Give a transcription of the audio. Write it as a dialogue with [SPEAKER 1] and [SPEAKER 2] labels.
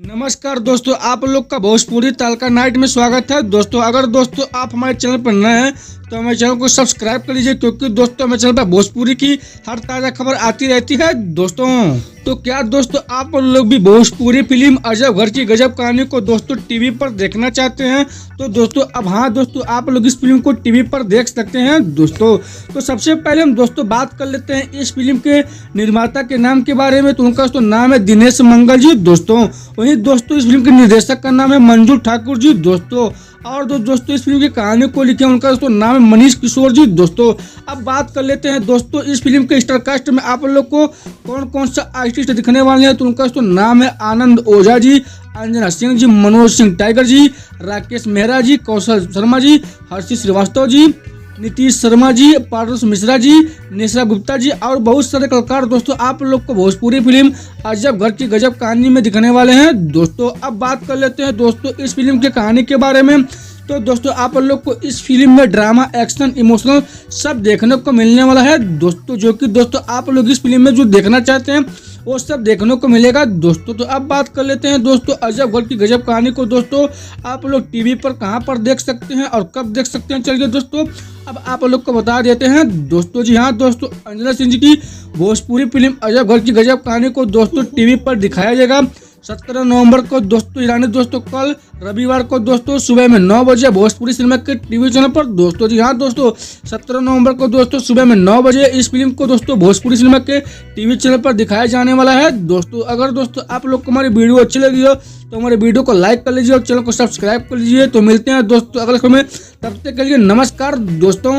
[SPEAKER 1] नमस्कार दोस्तों, आप लोग का भोजपुरी तड़का नाइट में स्वागत है। दोस्तों अगर दोस्तों आप हमारे चैनल पर नए हैं तो हमारे चैनल को सब्सक्राइब कर लीजिए, क्योंकि दोस्तों हमारे चैनल पर भोजपुरी की हर ताज़ा खबर आती रहती है। दोस्तों तो क्या दोस्तों आप लोग भी भोजपुरी फिल्म अजब घर की गजब कहानी को दोस्तों टीवी पर देखना चाहते हैं? तो दोस्तों अब हाँ दोस्तों, आप लोग इस फिल्म को टीवी पर देख सकते हैं। दोस्तों तो सबसे पहले हम दोस्तों बात कर लेते हैं इस फिल्म के निर्माता के नाम के बारे में। तो उनका दोस्तों नाम है दिनेश मंगल जी। दोस्तों वहीं दोस्तों इस फिल्म के निर्देशक का नाम है मंजू ठाकुर जी। दोस्तों और दोस्तों इस फिल्म की कहानी को लिखे उनका दोस्तों नाम है मनीष किशोर जी। दोस्तों अब बात कर लेते हैं दोस्तों इस फिल्म के स्टार कास्ट में आप लोग को कौन कौन सा आर्टिस्ट दिखने वाले हैं। तो उनका दोस्तों नाम है आनंद ओझा जी, अंजना सिंह जी, मनोज सिंह टाइगर जी, राकेश मेहरा जी, कौशल शर्मा जी, हर्षी श्रीवास्तव जी, नीतीश शर्मा जी, पारस मिश्रा जी, निशा गुप्ता जी और बहुत सारे कलाकार दोस्तों आप लोग को भोजपुरी फिल्म अजब घर की गजब कहानी में दिखने वाले हैं। दोस्तों अब बात कर लेते हैं दोस्तों इस फिल्म के कहानी के बारे में। तो दोस्तों आप लोग को इस फिल्म में ड्रामा, एक्शन, इमोशनल सब देखने को मिलने वाला है। दोस्तों जो कि दोस्तों आप लोग इस फिल्म में जो देखना चाहते हैं वो सब देखने को मिलेगा। दोस्तों तो अब बात कर लेते हैं दोस्तों अजब घर की गजब कहानी को दोस्तों आप लोग टीवी पर कहां पर देख सकते हैं और कब देख सकते हैं। चलिए दोस्तों अब आप लोग को बता देते हैं। दोस्तों जी हाँ दोस्तों, अंजना सिंह जी की भोजपुरी फिल्म अजब घर की गजब कहानी को दोस्तों टीवी पर दिखाया जाएगा 17 नवंबर को दोस्तों, यानी दोस्तों कल रविवार को दोस्तों सुबह में 9 बजे भोजपुरी सिनेमा के टीवी चैनल पर। दोस्तों जी हाँ दोस्तों 17 नवंबर को दोस्तों सुबह में 9 बजे इस फिल्म को दोस्तों भोजपुरी सिनेमा के टीवी चैनल पर दिखाया जाने वाला है। दोस्तों अगर दोस्तों आप लोग को हमारी वीडियो अच्छी लगी हो तो हमारे वीडियो को लाइक कर लीजिए और चैनल को सब्सक्राइब कर लीजिए। तो मिलते हैं दोस्तों अगले समय, तब तक के लिए नमस्कार दोस्तों।